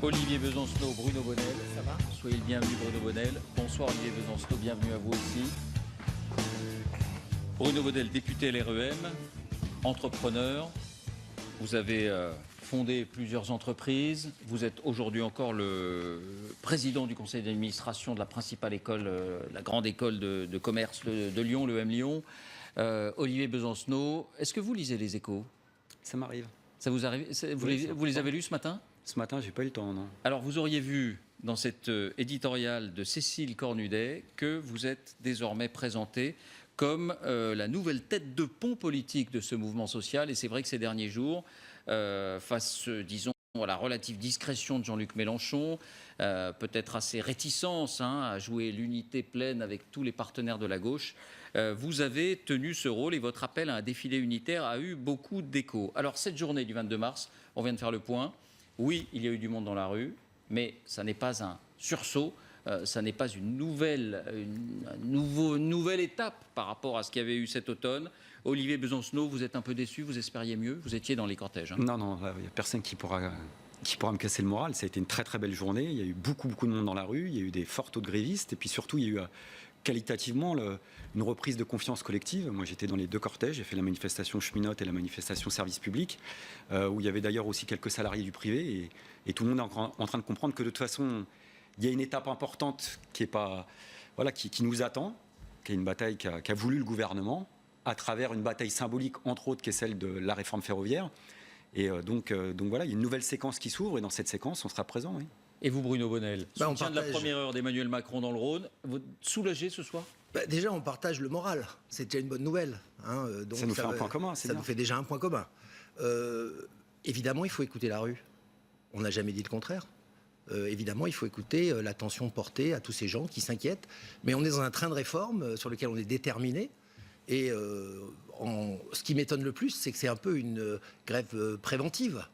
Olivier Besancenot, Bruno Bonnel. Ça va? Soyez le bienvenu, Bruno Bonnel. Bonsoir Olivier Besancenot, bienvenue à vous aussi. Bruno Bonnel, député LREM, entrepreneur. Vous avez fondé plusieurs entreprises. Vous êtes aujourd'hui encore le président du conseil d'administration de la principale école, la grande école de commerce de Lyon, le M Lyon. Olivier Besancenot, est-ce que vous lisez les Échos? Ça m'arrive. Ça vous arrive? Vous les avez lus ce matin? Ce matin, j'ai pas eu le temps, non. Alors, vous auriez vu dans cette éditoriale de Cécile Cornudet que vous êtes désormais présenté comme la nouvelle tête de pont politique de ce mouvement social. Et c'est vrai que ces derniers jours, face, disons, à la relative discrétion de Jean-Luc Mélenchon, peut-être assez réticence à jouer l'unité pleine avec tous les partenaires de la gauche, vous avez tenu ce rôle et votre appel à un défilé unitaire a eu beaucoup d'écho. Alors, cette journée du 22 mars, on vient de faire le point. Oui, il y a eu du monde dans la rue, mais ça n'est pas un sursaut, ça n'est pas une nouvelle étape par rapport à ce qu'il y avait eu cet automne. Olivier Besancenot, vous êtes un peu déçu, vous espériez mieux, vous étiez dans les cortèges. Non, il n'y a personne qui pourra me casser le moral. Ça a été une très très belle journée, il y a eu beaucoup de monde dans la rue, il y a eu des forts taux de grévistes, et puis surtout il y a eu qualitativement une reprise de confiance collective. Moi j'étais dans les deux cortèges, j'ai fait la manifestation cheminote et la manifestation service public, où il y avait d'ailleurs aussi quelques salariés du privé, et tout le monde est en train de comprendre que de toute façon il y a une étape importante qui nous attend, qui est une bataille qu'a voulu le gouvernement, à travers une bataille symbolique entre autres qui est celle de la réforme ferroviaire. Et donc voilà, il y a une nouvelle séquence qui s'ouvre, et dans cette séquence on sera présent. Oui. Et vous, Bruno Bonnel, soutien de la partage... première heure d'Emmanuel Macron dans le Rhône, vous êtes soulagé ce soir? Déjà, on partage le moral. C'est déjà une bonne nouvelle. Donc ça nous fait un point commun. Ça nous fait déjà un point commun. Évidemment, il faut écouter la rue. On n'a jamais dit le contraire. Évidemment, il faut écouter l'attention portée à tous ces gens qui s'inquiètent. Mais on est dans un train de réforme sur lequel on est déterminé. Et ce qui m'étonne le plus, c'est que c'est un peu une grève préventive.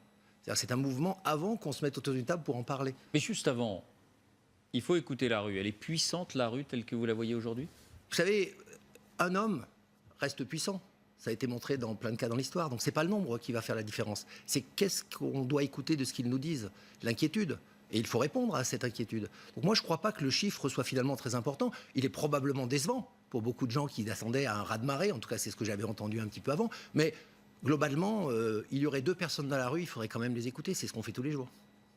C'est un mouvement avant qu'on se mette autour d'une table pour en parler. Mais juste avant, il faut écouter la rue. Elle est puissante, la rue, telle que vous la voyez aujourd'hui? Vous savez, un homme reste puissant. Ça a été montré dans plein de cas dans l'histoire. Donc, ce n'est pas le nombre qui va faire la différence. C'est qu'est-ce qu'on doit écouter de ce qu'ils nous disent. L'inquiétude. Et il faut répondre à cette inquiétude. Donc, moi, je ne crois pas que le chiffre soit finalement très important. Il est probablement décevant pour beaucoup de gens qui attendaient à un raz-de-marée. En tout cas, c'est ce que j'avais entendu un petit peu avant. Mais globalement, il y aurait deux personnes dans la rue. Il faudrait quand même les écouter. C'est ce qu'on fait tous les jours.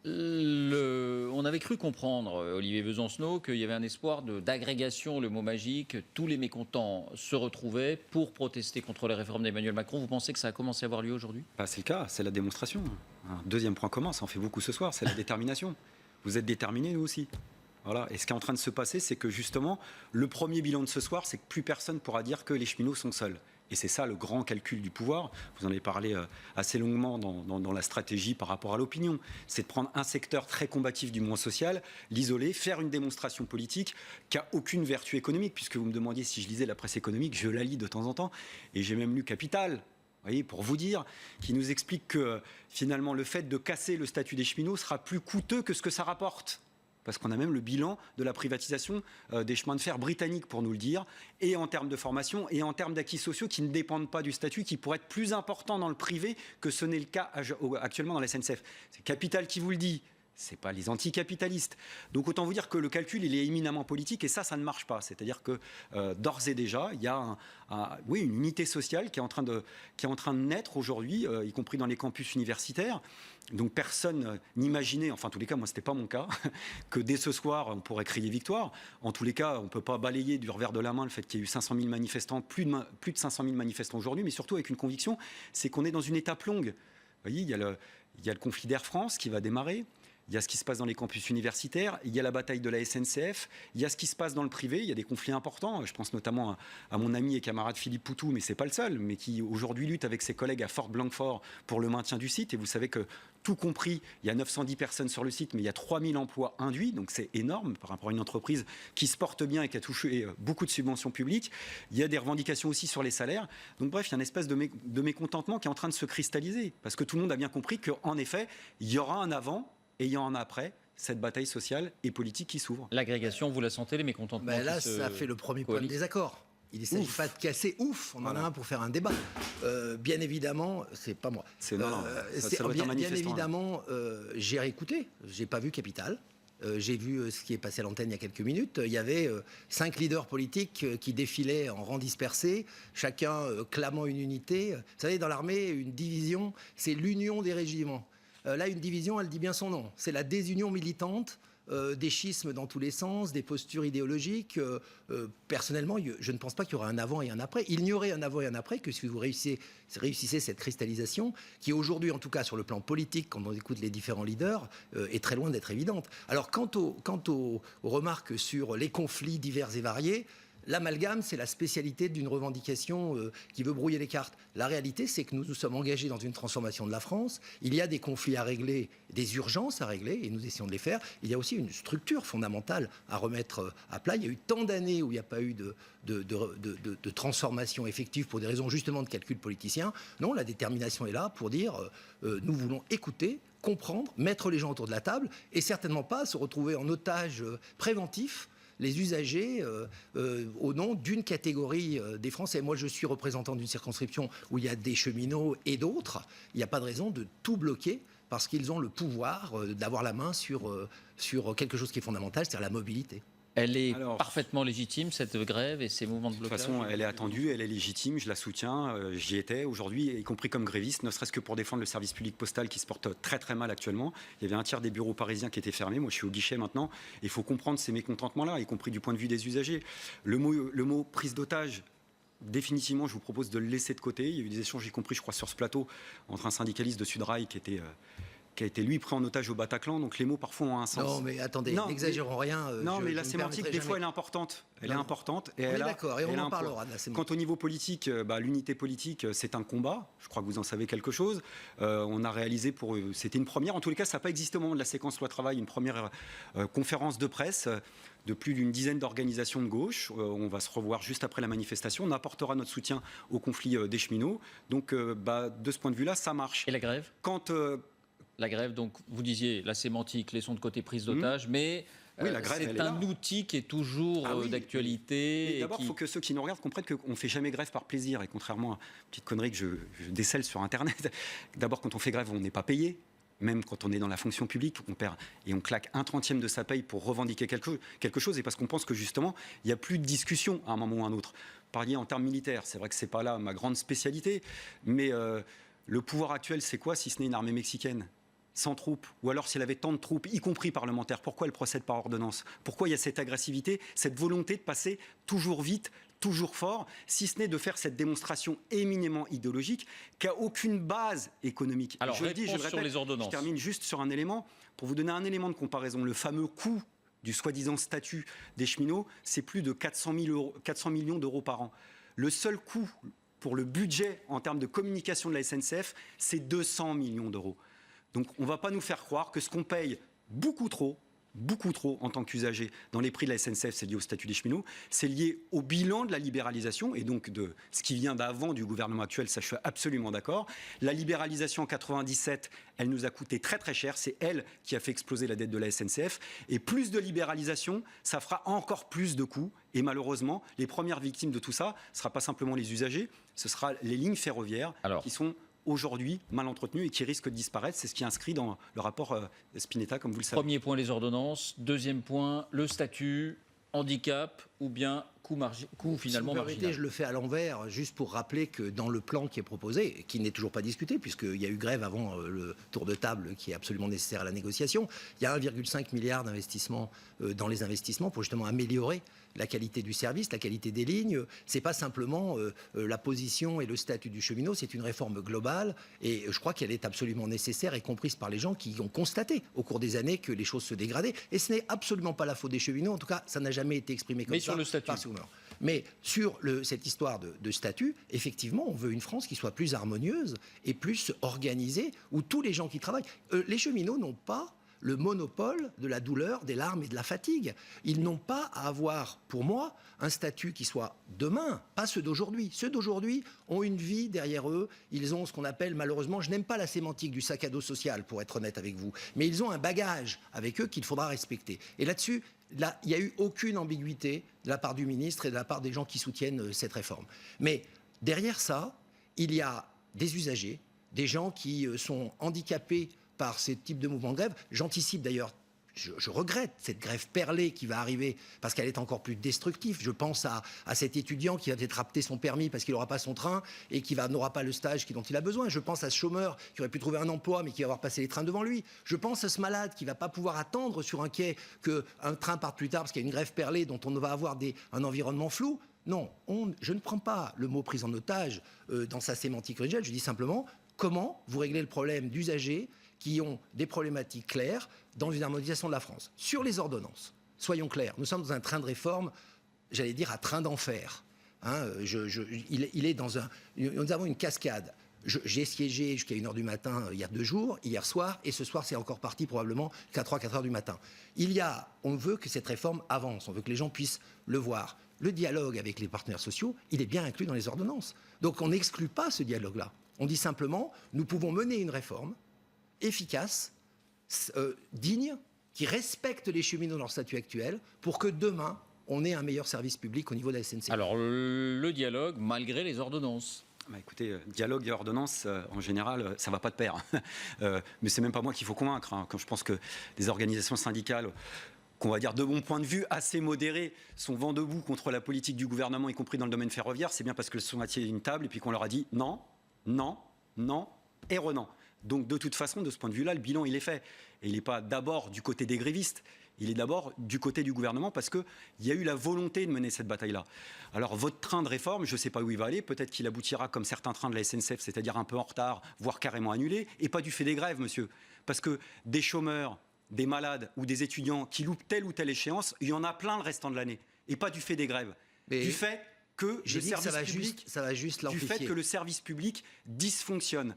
On avait cru comprendre, Olivier Besancenot, qu'il y avait un espoir d'agrégation, le mot magique. Tous les mécontents se retrouvaient pour protester contre les réformes d'Emmanuel Macron. Vous pensez que ça a commencé à avoir lieu aujourd'hui? C'est le cas, c'est la démonstration. Un deuxième point commun, ça en fait beaucoup ce soir, c'est la détermination. Vous êtes déterminés, nous aussi. Voilà. Et ce qui est en train de se passer, c'est que justement, le premier bilan de ce soir, c'est que plus personne ne pourra dire que les cheminots sont seuls. Et c'est ça le grand calcul du pouvoir. Vous en avez parlé assez longuement dans la stratégie par rapport à l'opinion. C'est de prendre un secteur très combatif du mouvement social, l'isoler, faire une démonstration politique qui n'a aucune vertu économique, puisque vous me demandiez si je lisais la presse économique, je la lis de temps en temps, et j'ai même lu Capital, vous voyez, pour vous dire, qui nous explique que finalement le fait de casser le statut des cheminots sera plus coûteux que ce que ça rapporte. Parce qu'on a même le bilan de la privatisation des chemins de fer britanniques, pour nous le dire, et en termes de formation, et en termes d'acquis sociaux qui ne dépendent pas du statut, qui pourraient être plus importants dans le privé que ce n'est le cas actuellement dans la SNCF. C'est Capital qui vous le dit. Ce n'est pas les anticapitalistes. Donc autant vous dire que le calcul, il est éminemment politique, et ça ne marche pas. C'est-à-dire que d'ores et déjà, il y a une unité sociale qui est en train de naître aujourd'hui, y compris dans les campus universitaires. Donc personne n'imaginait, enfin en tous les cas, moi ce n'était pas mon cas, que dès ce soir on pourrait crier victoire. En tous les cas, on ne peut pas balayer du revers de la main le fait qu'il y ait eu 500 000 manifestants, plus de 500 000 manifestants aujourd'hui, mais surtout avec une conviction, c'est qu'on est dans une étape longue. Vous voyez, il y a le conflit d'Air France qui va démarrer. Il y a ce qui se passe dans les campus universitaires, il y a la bataille de la SNCF, il y a ce qui se passe dans le privé, il y a des conflits importants. Je pense notamment à mon ami et camarade Philippe Poutou, mais ce n'est pas le seul, mais qui aujourd'hui lutte avec ses collègues à Fort Blanquefort pour le maintien du site. Et vous savez que, tout compris, il y a 910 personnes sur le site, mais il y a 3000 emplois induits, donc c'est énorme par rapport à une entreprise qui se porte bien et qui a touché beaucoup de subventions publiques. Il y a des revendications aussi sur les salaires. Donc bref, il y a une espèce de mécontentement qui est en train de se cristalliser, parce que tout le monde a bien compris qu'en effet, il y aura un avant et il y en a après cette bataille sociale et politique qui s'ouvre. L'agrégation, vous la sentez, les mécontentements Là, ça fait le premier point de désaccord. Il ne s'agit pas de casser, on en a un pour faire un débat. Bien évidemment, c'est pas moi. Ça doit être un Bien manifestant, évidemment, j'ai réécouté, j'ai pas vu Capital. J'ai vu ce qui est passé à l'antenne il y a quelques minutes. Il y avait 5 leaders politiques qui défilaient en rang dispersé, chacun clamant une unité. Vous savez, dans l'armée, une division, c'est l'union des régiments. Là, une division, elle dit bien son nom. C'est la désunion militante, des schismes dans tous les sens, des postures idéologiques. Personnellement, je ne pense pas qu'il y aura un avant et un après. Il n'y aurait un avant et un après que si vous réussissez cette cristallisation, qui aujourd'hui, en tout cas sur le plan politique, quand on écoute les différents leaders, est très loin d'être évidente. Alors, quant aux remarques sur les conflits divers et variés, l'amalgame, c'est la spécialité d'une revendication qui veut brouiller les cartes. La réalité, c'est que nous nous sommes engagés dans une transformation de la France. Il y a des conflits à régler, des urgences à régler, et nous essayons de les faire. Il y a aussi une structure fondamentale à remettre à plat. Il y a eu tant d'années où il n'y a pas eu de transformation effective pour des raisons justement de calcul politicien. Non, la détermination est là pour dire nous voulons écouter, comprendre, mettre les gens autour de la table, et certainement pas se retrouver en otage préventif les usagers au nom d'une catégorie des Français. Moi, je suis représentant d'une circonscription où il y a des cheminots et d'autres. Il n'y a pas de raison de tout bloquer parce qu'ils ont le pouvoir d'avoir la main sur quelque chose qui est fondamental, c'est-à-dire la mobilité. Elle est parfaitement légitime, cette grève et ces mouvements de blocage. De toute façon, elle est attendue, elle est légitime, je la soutiens, j'y étais aujourd'hui, y compris comme gréviste, ne serait-ce que pour défendre le service public postal qui se porte très très mal actuellement. Il y avait un tiers des bureaux parisiens qui étaient fermés, moi je suis au guichet maintenant, il faut comprendre ces mécontentements-là, y compris du point de vue des usagers. Le mot prise d'otage, définitivement, je vous propose de le laisser de côté. Il y a eu des échanges, y compris, je crois, sur ce plateau, entre un syndicaliste de Sudrail qui a été lui pris en otage au Bataclan, donc les mots parfois ont un sens. Non mais attendez, n'exagérons rien. Non mais la sémantique des fois elle est importante. Elle est importante. Et on est d'accord, et on en parlera de la sémantique. Quant au niveau politique, l'unité politique c'est un combat, je crois que vous en savez quelque chose. On a réalisé c'était une première, en tous les cas ça n'a pas existé au moment de la séquence loi travail, une première conférence de presse de plus d'une dizaine d'organisations de gauche. On va se revoir juste après la manifestation, on apportera notre soutien au conflit des cheminots. Donc de ce point de vue-là, ça marche. Et la grève ? La grève, donc vous disiez la sémantique, laissons de côté prise d'otage, mais oui, la grève, c'est un outil qui est toujours d'actualité. D'abord, il faut que ceux qui nous regardent comprennent qu'on ne fait jamais grève par plaisir. Et contrairement à une petite connerie que je décèle sur Internet, d'abord quand on fait grève, on n'est pas payé. Même quand on est dans la fonction publique, on perd et on claque 1/30 de sa paye pour revendiquer quelque chose, et parce qu'on pense que justement, il n'y a plus de discussion à un moment ou à un autre. Parliez en termes militaires, c'est vrai que ce n'est pas là ma grande spécialité, mais le pouvoir actuel, c'est quoi si ce n'est une armée mexicaine ? Sans troupes, ou alors si elle avait tant de troupes, y compris parlementaires, pourquoi elle procède par ordonnance ? Pourquoi il y a cette agressivité, cette volonté de passer toujours vite, toujours fort, si ce n'est de faire cette démonstration éminemment idéologique qui n'a aucune base économique. Alors, je le dis, je le répète, sur les ordonnances. Je termine juste sur un élément, pour vous donner un élément de comparaison. Le fameux coût du soi-disant statut des cheminots, c'est plus de 400 millions d'euros par an. Le seul coût pour le budget en termes de communication de la SNCF, c'est 200 millions d'euros. Donc on ne va pas nous faire croire que ce qu'on paye beaucoup trop en tant qu'usager dans les prix de la SNCF, c'est lié au statut des cheminots, c'est lié au bilan de la libéralisation et donc de ce qui vient d'avant du gouvernement actuel, ça je suis absolument d'accord. La libéralisation en 97, elle nous a coûté très très cher, c'est elle qui a fait exploser la dette de la SNCF et plus de libéralisation, ça fera encore plus de coûts et malheureusement, les premières victimes de tout ça, ce ne sera pas simplement les usagers, ce sera les lignes ferroviaires qui sont aujourd'hui mal entretenu et qui risque de disparaître. C'est ce qui est inscrit dans le rapport Spinetta, comme vous le savez. Premier point, les ordonnances. Deuxième point, le statut, handicap ou bien coût finalement marginal. Je le fais à l'envers, juste pour rappeler que dans le plan qui est proposé, qui n'est toujours pas discuté, puisqu'il y a eu grève avant le tour de table qui est absolument nécessaire à la négociation, il y a 1,5 milliard d'investissements dans les investissements pour justement améliorer la qualité du service, la qualité des lignes. C'est pas simplement la position et le statut du cheminot, c'est une réforme globale et je crois qu'elle est absolument nécessaire et comprise par les gens qui ont constaté au cours des années que les choses se dégradaient. Et ce n'est absolument pas la faute des cheminots, en tout cas ça n'a jamais été exprimé comme ça. Mais sur le statut. Mais sur cette histoire de statut, effectivement, on veut une France qui soit plus harmonieuse et plus organisée, où tous les gens qui travaillent... les cheminots n'ont pas le monopole de la douleur, des larmes et de la fatigue. Ils n'ont pas à avoir, pour moi, un statut qui soit demain, pas ceux d'aujourd'hui. Ceux d'aujourd'hui ont une vie derrière eux. Ils ont ce qu'on appelle, malheureusement, je n'aime pas la sémantique du sac à dos social, pour être honnête avec vous, mais ils ont un bagage avec eux qu'il faudra respecter. Et là-dessus, il n'y a eu aucune ambiguïté de la part du ministre et de la part des gens qui soutiennent cette réforme. Mais derrière ça, il y a des usagers, des gens qui sont handicapés par ce type de mouvement de grève. J'anticipe d'ailleurs, je regrette cette grève perlée qui va arriver parce qu'elle est encore plus destructive. Je pense à cet étudiant qui va peut-être rater son permis parce qu'il n'aura pas son train et qui n'aura pas le stage dont il a besoin. Je pense à ce chômeur qui aurait pu trouver un emploi mais qui va avoir passé les trains devant lui. Je pense à ce malade qui ne va pas pouvoir attendre sur un quai qu'un train parte plus tard parce qu'il y a une grève perlée dont on va avoir un environnement flou. Non, je ne prends pas le mot prise en otage dans sa sémantique originelle. Je dis simplement comment vous réglez le problème d'usagers qui ont des problématiques claires dans une harmonisation de la France. Sur les ordonnances, soyons clairs, nous sommes dans un train de réforme, j'allais dire à train d'enfer. Hein, il est dans nous avons une cascade. J'ai siégé jusqu'à 1h du matin il y a 2 jours, hier soir, et ce soir c'est encore parti probablement qu'à 3-4 heures du matin. On veut que cette réforme avance, on veut que les gens puissent le voir. Le dialogue avec les partenaires sociaux, il est bien inclus dans les ordonnances. Donc on n'exclut pas ce dialogue-là. On dit simplement, nous pouvons mener une réforme efficace, digne, qui respecte les cheminots dans leur statut actuel, pour que demain, on ait un meilleur service public au niveau de la SNCF. Alors, le dialogue, malgré les ordonnances. Bah écoutez, dialogue et ordonnance, en général, ça ne va pas de pair. Mais ce n'est même pas moi qu'il faut convaincre. Hein. Quand je pense que des organisations syndicales, qu'on va dire de bon point de vue, assez modérées, sont vent debout contre la politique du gouvernement, y compris dans le domaine ferroviaire, c'est bien parce qu'elles sont assis à une table et puis qu'on leur a dit non, non, non et renant. Donc de toute façon, de ce point de vue-là, le bilan, il est fait. Et il n'est pas d'abord du côté des grévistes, il est d'abord du côté du gouvernement parce qu'il y a eu la volonté de mener cette bataille-là. Alors votre train de réforme, je ne sais pas où il va aller, peut-être qu'il aboutira comme certains trains de la SNCF, c'est-à-dire un peu en retard, voire carrément annulé, et pas du fait des grèves, monsieur. Parce que des chômeurs, des malades ou des étudiants qui loupent telle ou telle échéance, il y en a plein le restant de la l'année, et pas du fait des grèves. Mais du fait que le service public, ça va juste du fait que le service public dysfonctionne.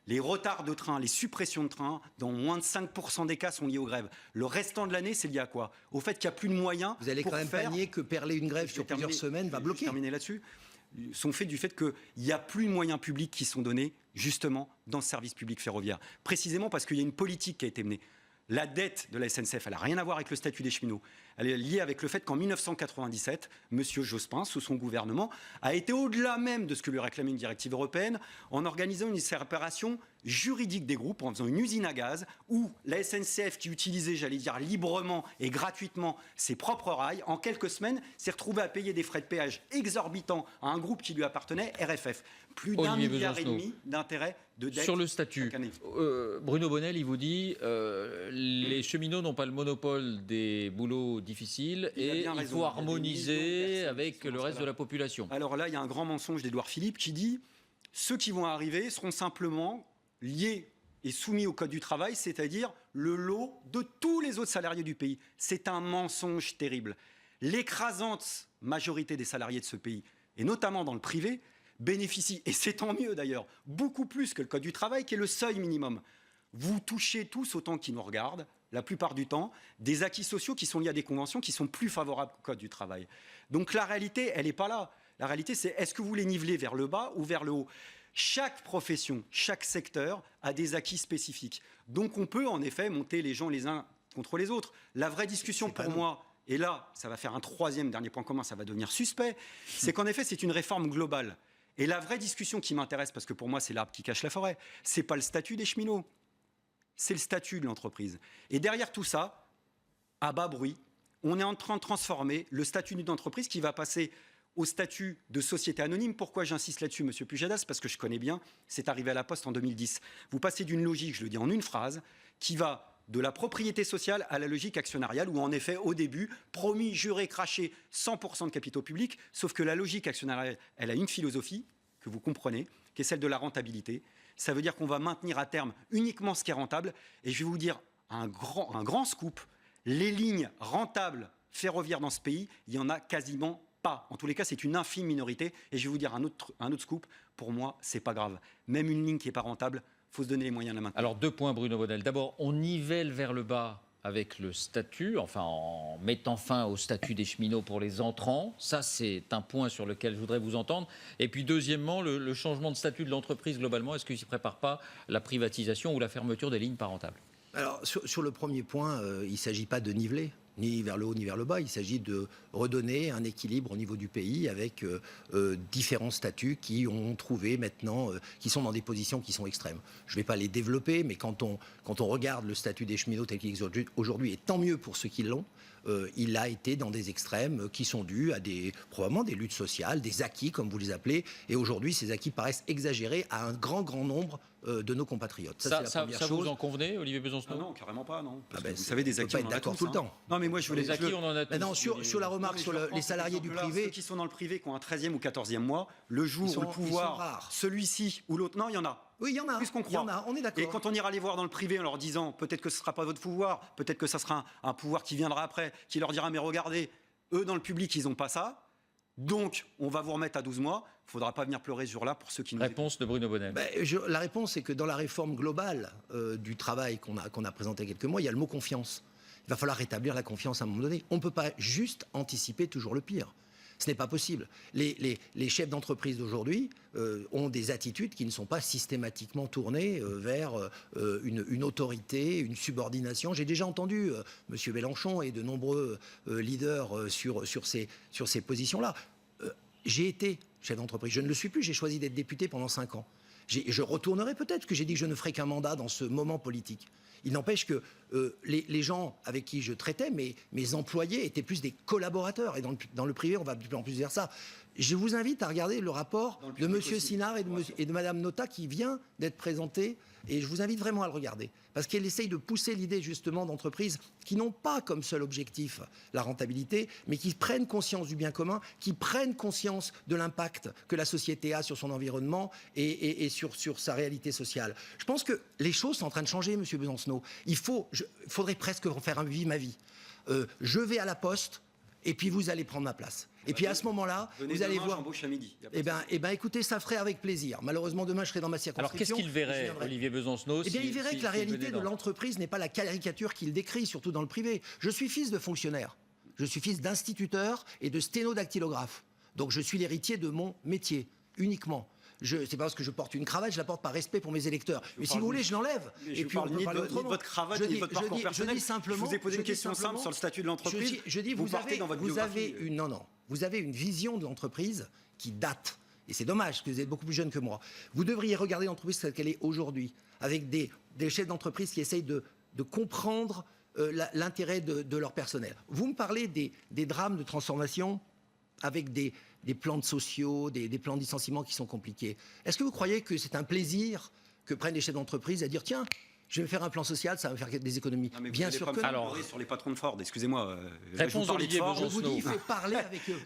Les retards de train, les suppressions de train, dans moins de 5% des cas, sont liés aux grèves. Le restant de l'année, c'est lié à quoi? Au fait qu'il n'y a plus de moyens. Vous allez quand même panier que perler une grève sur plusieurs semaines va bloquer. Terminer là-dessus. Sont faits du fait qu'il n'y a plus de moyens publics qui sont donnés, justement, dans ce service public ferroviaire. Précisément parce qu'il y a une politique qui a été menée. La dette de la SNCF, elle n'a rien à voir avec le statut des cheminots. Elle est liée avec le fait qu'en 1997, M. Jospin, sous son gouvernement, a été au-delà même de ce que lui réclamait une directive européenne, en organisant une séparation juridique des groupes, en faisant une usine à gaz, où la SNCF, qui utilisait, j'allais dire, librement et gratuitement ses propres rails, en quelques semaines, s'est retrouvée à payer des frais de péage exorbitants à un groupe qui lui appartenait, RFF. Plus d'1,5 milliard d'intérêts de dette. Sur le statut, Bruno Bonnell, il vous dit les cheminots n'ont pas le monopole des boulots difficiles et il faut harmoniser avec le reste de la population. Alors là, il y a un grand mensonge d'Édouard Philippe qui dit ceux qui vont arriver seront simplement liés et soumis au Code du travail, c'est-à-dire le lot de tous les autres salariés du pays. C'est un mensonge terrible. L'écrasante majorité des salariés de ce pays, et notamment dans le privé, bénéficient, et c'est tant mieux d'ailleurs, beaucoup plus que le Code du travail, qui est le seuil minimum. Vous touchez tous, autant qui nous regardent, la plupart du temps, des acquis sociaux qui sont liés à des conventions qui sont plus favorables au Code du travail. Donc la réalité, elle n'est pas là. La réalité, c'est est-ce que vous les nivelez vers le bas ou vers le haut? Chaque profession, chaque secteur a des acquis spécifiques. Donc on peut en effet monter les gens les uns contre les autres. La vraie discussion pour moi, et là, ça va faire un troisième dernier point commun, ça va devenir suspect, c'est qu'en effet, c'est une réforme globale. Et la vraie discussion qui m'intéresse, parce que pour moi, c'est l'arbre qui cache la forêt, c'est pas le statut des cheminots, c'est le statut de l'entreprise. Et derrière tout ça, à bas bruit, on est en train de transformer le statut d'une entreprise qui va passer au statut de société anonyme. Pourquoi j'insiste là-dessus, monsieur Pujadas? Parce que je connais bien, c'est arrivé à la Poste en 2010. Vous passez d'une logique, je le dis en une phrase, qui va de la propriété sociale à la logique actionnariale, où en effet, au début, promis, juré, craché, 100% de capitaux publics, sauf que la logique actionnariale, elle a une philosophie, que vous comprenez, qui est celle de la rentabilité. Ça veut dire qu'on va maintenir à terme uniquement ce qui est rentable. Et je vais vous dire un grand scoop, les lignes rentables ferroviaires dans ce pays, il y en a quasiment pas. En tous les cas, c'est une infime minorité. Et je vais vous dire un autre scoop, pour moi, c'est pas grave. Même une ligne qui n'est pas rentable, faut se donner les moyens de la maintenir. Alors 2 points, Bruno Bonnel. D'abord, on nivelle vers le bas avec le statut, enfin en mettant fin au statut des cheminots pour les entrants. Ça, c'est un point sur lequel je voudrais vous entendre. Et puis deuxièmement, le changement de statut de l'entreprise globalement, est-ce qu'il ne prépare pas la privatisation ou la fermeture des lignes pas rentables? Alors, sur le premier point, il ne s'agit pas de niveler, ni vers le haut ni vers le bas. Il s'agit de redonner un équilibre au niveau du pays avec différents statuts qui ont trouvé maintenant, qui sont dans des positions qui sont extrêmes. Je ne vais pas les développer, mais quand on regarde le statut des cheminots tel qu'il existe aujourd'hui, et tant mieux pour ceux qui l'ont, il a été dans des extrêmes qui sont dus à probablement des luttes sociales, des acquis, comme vous les appelez. Et aujourd'hui, ces acquis paraissent exagérés à un grand nombre de nos compatriotes. Ça, vous en convenez, Olivier Besancenot? Non, carrément pas, non. Parce que ben, vous savez, des acquis, on ne peut pas être d'accord tout le temps. Non, mais moi, je voulais... Les acquis, on en a tous. Non, sur la remarque sur les salariés du privé... Ceux qui sont dans le privé, qui ont un 13e ou 14e mois, le jour où le pouvoir, celui-ci ou l'autre... Non, il y en a. Oui, il y en a. Plus qu'on croit. Il y en a, on est d'accord. Et quand on ira les voir dans le privé en leur disant peut-être que ce ne sera pas votre pouvoir, peut-être que ça sera un pouvoir qui viendra après, qui leur dira mais regardez, eux dans le public ils n'ont pas ça, donc on va vous remettre à 12 mois, il ne faudra pas venir pleurer ce jour-là pour ceux qui nous... Réponse de Bruno Bonnel. La réponse c'est que dans la réforme globale du travail qu'on a présenté il y a quelques mois, il y a le mot confiance. Il va falloir rétablir la confiance à un moment donné. On ne peut pas juste anticiper toujours le pire. Ce n'est pas possible. Les chefs d'entreprise d'aujourd'hui ont des attitudes qui ne sont pas systématiquement tournées vers une autorité, une subordination. J'ai déjà entendu M. Mélenchon et de nombreux leaders sur ces positions-là. J'ai été chef d'entreprise. Je ne le suis plus. J'ai choisi d'être député pendant 5 ans. Je retournerai peut-être, parce que j'ai dit que je ne ferai qu'un mandat dans ce moment politique. Il n'empêche que les gens avec qui je traitais, mes employés, étaient plus des collaborateurs. Et dans le privé, on va de plus en plus vers ça. Je vous invite à regarder le rapport de M. Sinard et de Mme Notat qui vient d'être présenté. Et je vous invite vraiment à le regarder. Parce qu'elle essaye de pousser l'idée justement d'entreprises qui n'ont pas comme seul objectif la rentabilité, mais qui prennent conscience du bien commun, qui prennent conscience de l'impact que la société a sur son environnement et sur sa réalité sociale. Je pense que les choses sont en train de changer, M. Besancenot. Il faudrait presque faire un vie ma vie. Je vais à la poste et puis vous allez prendre ma place. Et puis à ce moment-là, vous allez voir. J'embauche à midi. Eh ben, écoutez, ça ferait avec plaisir. Malheureusement, demain, je serai dans ma circonscription. Alors, qu'est-ce qu'il verrait, Olivier Besancenot? Eh bien, il verrait que la réalité de l'entreprise n'est pas la caricature qu'il décrit, surtout dans le privé. Je suis fils de fonctionnaire. Je suis fils d'instituteur et de sténodactylographe. Donc, je suis l'héritier de mon métier, uniquement. C'est pas parce que je porte une cravate, je la porte par respect pour mes électeurs. Mais si vous voulez, je l'enlève. Et puis on peut parler autrement. Ni de votre cravate, ni de votre parcours personnel. Je vous ai posé une question simple sur le statut de l'entreprise. Je dis, vous avez une vision de l'entreprise qui date. Et c'est dommage, parce que vous êtes beaucoup plus jeune que moi. Vous devriez regarder l'entreprise telle qu'elle est aujourd'hui, avec des chefs d'entreprise qui essayent de comprendre l'intérêt de leur personnel. Vous me parlez des drames de transformation avec des plans sociaux, des plans de licenciement qui sont compliqués. Est-ce que vous croyez que c'est un plaisir que prennent les chefs d'entreprise à dire tiens, je vais faire un plan social, ça va me faire des économies? Bien sûr que non. Alors, sur les patrons de Ford, excusez-moi. Réponse d'Olivier Besancenot. Je vous dis, il faut parler avec eux.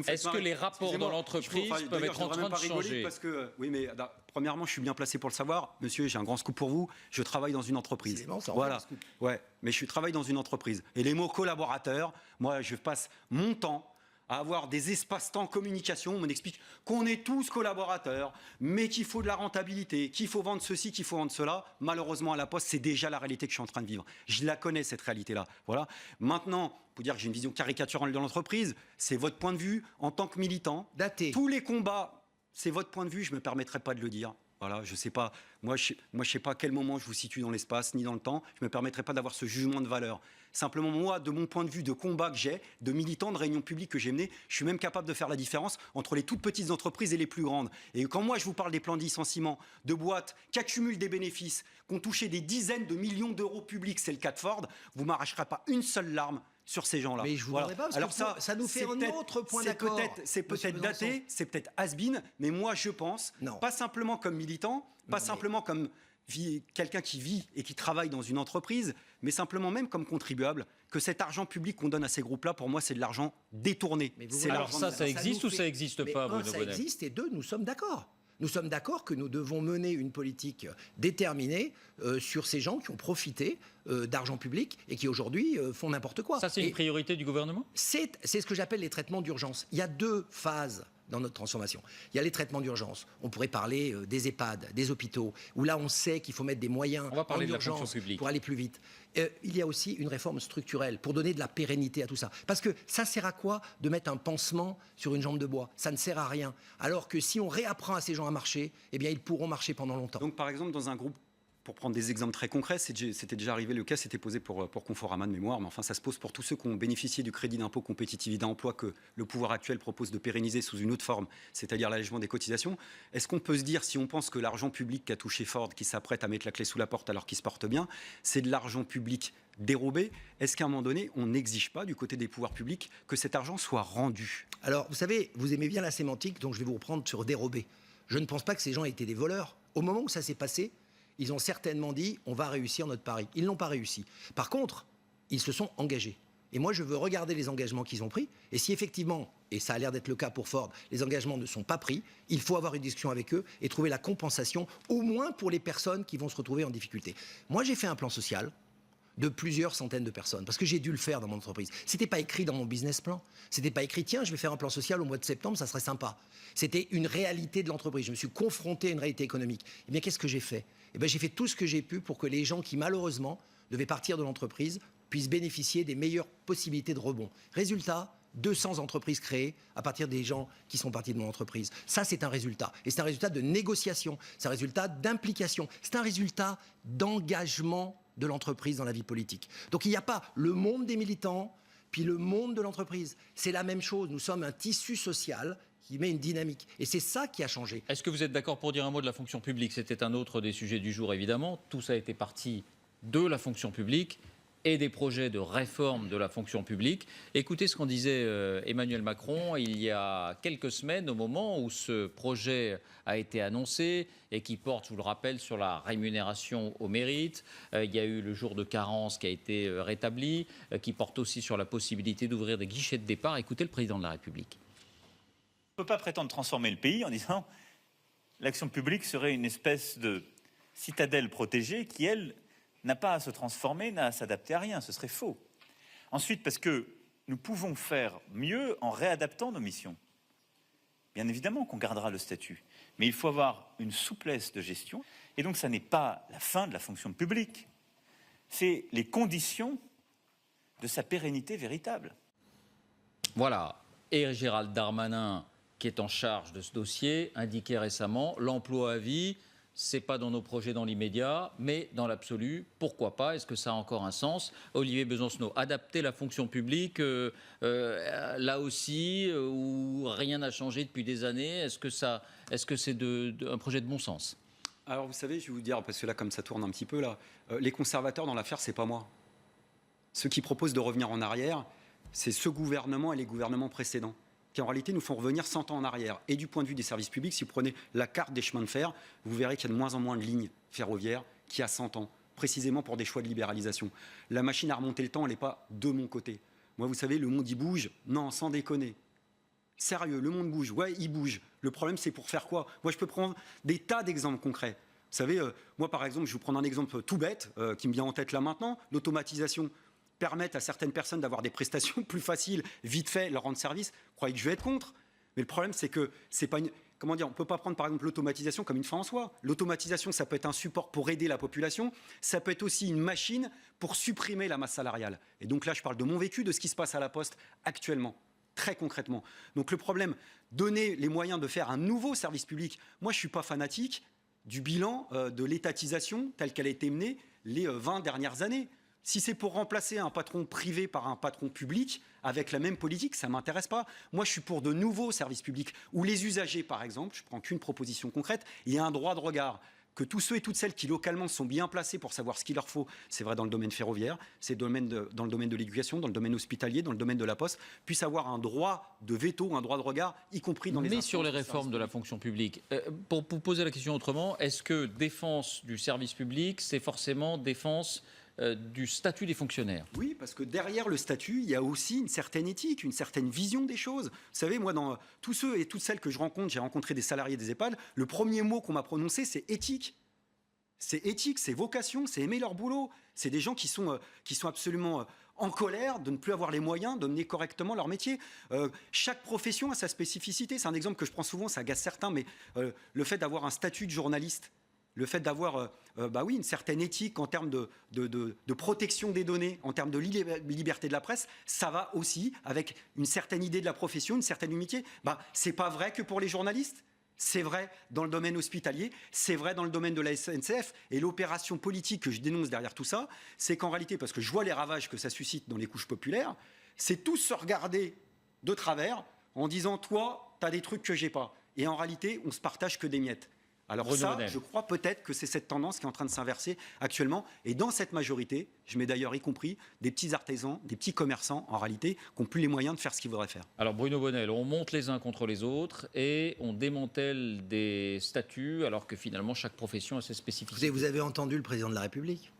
Est-ce que les rapports dans l'entreprise peuvent être en train de changer? Parce que, oui, mais premièrement, je suis bien placé pour le savoir. Monsieur, j'ai un grand scoop pour vous. Je travaille dans une entreprise. Voilà. Ouais, mais je travaille dans une entreprise. Et les mots collaborateurs, moi, je passe mon temps à avoir des espaces-temps communication, on m'explique qu'on est tous collaborateurs, mais qu'il faut de la rentabilité, qu'il faut vendre ceci, qu'il faut vendre cela. Malheureusement, à la Poste, c'est déjà la réalité que je suis en train de vivre. Je la connais, cette réalité-là. Voilà. Maintenant, pour dire que j'ai une vision caricaturale de l'entreprise, c'est votre point de vue en tant que militant. Daté. Tous les combats, c'est votre point de vue, je ne me permettrai pas de le dire. Voilà, je ne sais pas, moi je sais pas à quel moment je vous situe dans l'espace ni dans le temps. Je ne me permettrai pas d'avoir ce jugement de valeur. Simplement, moi, de mon point de vue de combat que j'ai, de militant, de réunion publique que j'ai mené, je suis même capable de faire la différence entre les toutes petites entreprises et les plus grandes. Et quand moi je vous parle des plans de licenciement, de boîtes qui accumulent des bénéfices, qui ont touché des dizaines de millions d'euros publics, c'est le cas de Ford, vous ne m'arracherez pas une seule larme sur ces gens-là. Mais je vous voudrais pas, parce alors que ça nous fait un autre point d'accord. C'est peut-être daté, c'est peut-être has-been, mais moi je pense, pas simplement comme militant, pas simplement comme quelqu'un qui vit et qui travaille dans une entreprise, mais simplement même comme contribuable, que cet argent public qu'on donne à ces groupes-là, pour moi, c'est de l'argent détourné. Alors ça existe ou ça n'existe pas, Bruno Bonnel? Ça existe, et deux, nous sommes d'accord. Nous sommes d'accord que nous devons mener une politique déterminée sur ces gens qui ont profité d'argent public et qui aujourd'hui font n'importe quoi. Ça, c'est une priorité du gouvernement? C'est ce que j'appelle les traitements d'urgence. Il y a deux phases dans notre transformation. Il y a les traitements d'urgence. On pourrait parler des EHPAD, des hôpitaux, où là on sait qu'il faut mettre des moyens on va parler en de la fonction urgence publique pour aller plus vite. Il y a aussi une réforme structurelle pour donner de la pérennité à tout ça. Parce que ça sert à quoi de mettre un pansement sur une jambe de bois? Ça ne sert à rien. Alors que si on réapprend à ces gens à marcher, eh bien ils pourront marcher pendant longtemps. Donc par exemple, dans un groupe, pour prendre des exemples très concrets, c'était déjà arrivé, le cas s'était posé pour Conforama de mémoire, mais enfin ça se pose pour tous ceux qui ont bénéficié du crédit d'impôt compétitivité emploi que le pouvoir actuel propose de pérenniser sous une autre forme, c'est-à-dire l'allègement des cotisations. Est-ce qu'on peut se dire, si on pense que l'argent public qu'a touché Ford, qui s'apprête à mettre la clé sous la porte alors qu'il se porte bien, c'est de l'argent public dérobé? Est-ce qu'à un moment donné, on n'exige pas du côté des pouvoirs publics que cet argent soit rendu? Alors, vous savez, vous aimez bien la sémantique, donc je vais vous reprendre sur dérobé. Je ne pense pas que ces gens étaient des voleurs. Au moment où ça s'est passé, ils ont certainement dit « on va réussir notre pari ». Ils n'ont pas réussi. Par contre, ils se sont engagés. Et moi, je veux regarder les engagements qu'ils ont pris. Et si effectivement, et ça a l'air d'être le cas pour Ford, les engagements ne sont pas pris, il faut avoir une discussion avec eux et trouver la compensation, au moins pour les personnes qui vont se retrouver en difficulté. Moi, j'ai fait un plan social de plusieurs centaines de personnes, parce que j'ai dû le faire dans mon entreprise. C'était pas écrit dans mon business plan. C'était pas écrit, tiens, je vais faire un plan social au mois de septembre, ça serait sympa. C'était une réalité de l'entreprise. Je me suis confronté à une réalité économique. Eh bien, qu'est-ce que j'ai fait? Eh bien, j'ai fait tout ce que j'ai pu pour que les gens qui, malheureusement, devaient partir de l'entreprise puissent bénéficier des meilleures possibilités de rebond. Résultat, 200 entreprises créées à partir des gens qui sont partis de mon entreprise. Ça, c'est un résultat. Et c'est un résultat de négociation, c'est un résultat d'implication, c'est un résultat d'engagement de l'entreprise dans la vie politique. Donc il n'y a pas le monde des militants, puis le monde de l'entreprise. C'est la même chose. Nous sommes un tissu social qui met une dynamique. Et c'est ça qui a changé. Est-ce que vous êtes d'accord pour dire un mot de la fonction publique? C'était un autre des sujets du jour, évidemment. Tout ça a été parti de la fonction publique et des projets de réforme de la fonction publique. Écoutez ce qu'en disait Emmanuel Macron il y a quelques semaines, au moment où ce projet a été annoncé et qui porte, je vous le rappelle, sur la rémunération au mérite. Il y a eu le jour de carence qui a été rétabli, qui porte aussi sur la possibilité d'ouvrir des guichets de départ. Écoutez le président de la République. On ne peut pas prétendre transformer le pays en disant l'action publique serait une espèce de citadelle protégée qui, elle, n'a pas à se transformer, n'a à s'adapter à rien. Ce serait faux. Ensuite, parce que nous pouvons faire mieux en réadaptant nos missions. Bien évidemment qu'on gardera le statut, mais il faut avoir une souplesse de gestion. Et donc, ça n'est pas la fin de la fonction publique. C'est les conditions de sa pérennité véritable. Voilà. Et Gérald Darmanin, qui est en charge de ce dossier, indiquait récemment l'emploi à vie. C'est pas dans nos projets dans l'immédiat, mais dans l'absolu, pourquoi pas? Est-ce que ça a encore un sens? Olivier Besancenot, adapter la fonction publique, là aussi, où rien n'a changé depuis des années, est-ce que c'est un projet de bon sens? Alors vous savez, je vais vous dire, parce que là, comme ça tourne un petit peu, là, les conservateurs dans l'affaire, c'est pas moi. Ceux qui proposent de revenir en arrière, c'est ce gouvernement et les gouvernements précédents, qui en réalité nous font revenir 100 ans en arrière. Et du point de vue des services publics, si vous prenez la carte des chemins de fer, vous verrez qu'il y a de moins en moins de lignes ferroviaires qu'il y a 100 ans, précisément pour des choix de libéralisation. La machine à remonter le temps, elle n'est pas de mon côté. Moi, vous savez, le monde, il bouge. Non, sans déconner. Sérieux, le monde bouge. Ouais, il bouge. Le problème, c'est pour faire quoi? Moi, je peux prendre des tas d'exemples concrets. Vous savez, moi, par exemple, je vais vous prendre un exemple tout bête, qui me vient en tête là maintenant, l'automatisation. Permettre à certaines personnes d'avoir des prestations plus faciles, vite fait, leur rendre service. Vous croyez que je vais être contre? Mais le problème, c'est que c'est pas une... Comment dire? On ne peut pas prendre, par exemple, l'automatisation comme une fin en soi. L'automatisation, ça peut être un support pour aider la population. Ça peut être aussi une machine pour supprimer la masse salariale. Et donc là, je parle de mon vécu, de ce qui se passe à la Poste actuellement, très concrètement. Donc le problème, donner les moyens de faire un nouveau service public. Moi, je ne suis pas fanatique du bilan de l'étatisation telle qu'elle a été menée les 20 dernières années. Si c'est pour remplacer un patron privé par un patron public avec la même politique, ça ne m'intéresse pas. Moi, je suis pour de nouveaux services publics où les usagers, par exemple, je ne prends qu'une proposition concrète, il y a un droit de regard. Que tous ceux et toutes celles qui localement sont bien placés pour savoir ce qu'il leur faut, c'est vrai dans le domaine ferroviaire, c'est dans le domaine de l'éducation, dans le domaine hospitalier, dans le domaine de la poste, puissent avoir un droit de veto, un droit de regard, y compris dans les Mais sur les réformes de la fonction publique, pour poser la question autrement, est-ce que défense du service public, c'est forcément défense du statut des fonctionnaires? Oui, parce que derrière le statut, il y a aussi une certaine éthique, une certaine vision des choses. Vous savez, moi, dans tous ceux et toutes celles que je rencontre, j'ai rencontré des salariés des EHPAD, le premier mot qu'on m'a prononcé, c'est éthique. c'est éthique, c'est vocation, c'est aimer leur boulot. C'est des gens qui sont absolument en colère de ne plus avoir les moyens de mener correctement leur métier. Chaque profession a sa spécificité. C'est un exemple que je prends souvent, ça agace certains, mais le fait d'avoir un statut de journaliste, le fait d'avoir une certaine éthique en termes de protection des données, en termes de liberté de la presse, ça va aussi avec une certaine idée de la profession, une certaine humilité. C'est pas vrai que pour les journalistes. C'est vrai dans le domaine hospitalier, c'est vrai dans le domaine de la SNCF. Et l'opération politique que je dénonce derrière tout ça, c'est qu'en réalité, parce que je vois les ravages que ça suscite dans les couches populaires, c'est tous se regarder de travers en disant « toi, tu as des trucs que j'ai pas ». Et en réalité, on se partage que des miettes. Alors Bruno ça, Bonnell. je crois peut-être que c'est cette tendance qui est en train de s'inverser actuellement. Et dans cette majorité, je mets d'ailleurs y compris des petits artisans, des petits commerçants, en réalité, qui n'ont plus les moyens de faire ce qu'ils voudraient faire. Alors Bruno Bonnell, on monte les uns contre les autres et on démantèle des statuts alors que finalement chaque profession a ses spécificités. Vous avez entendu le président de la République.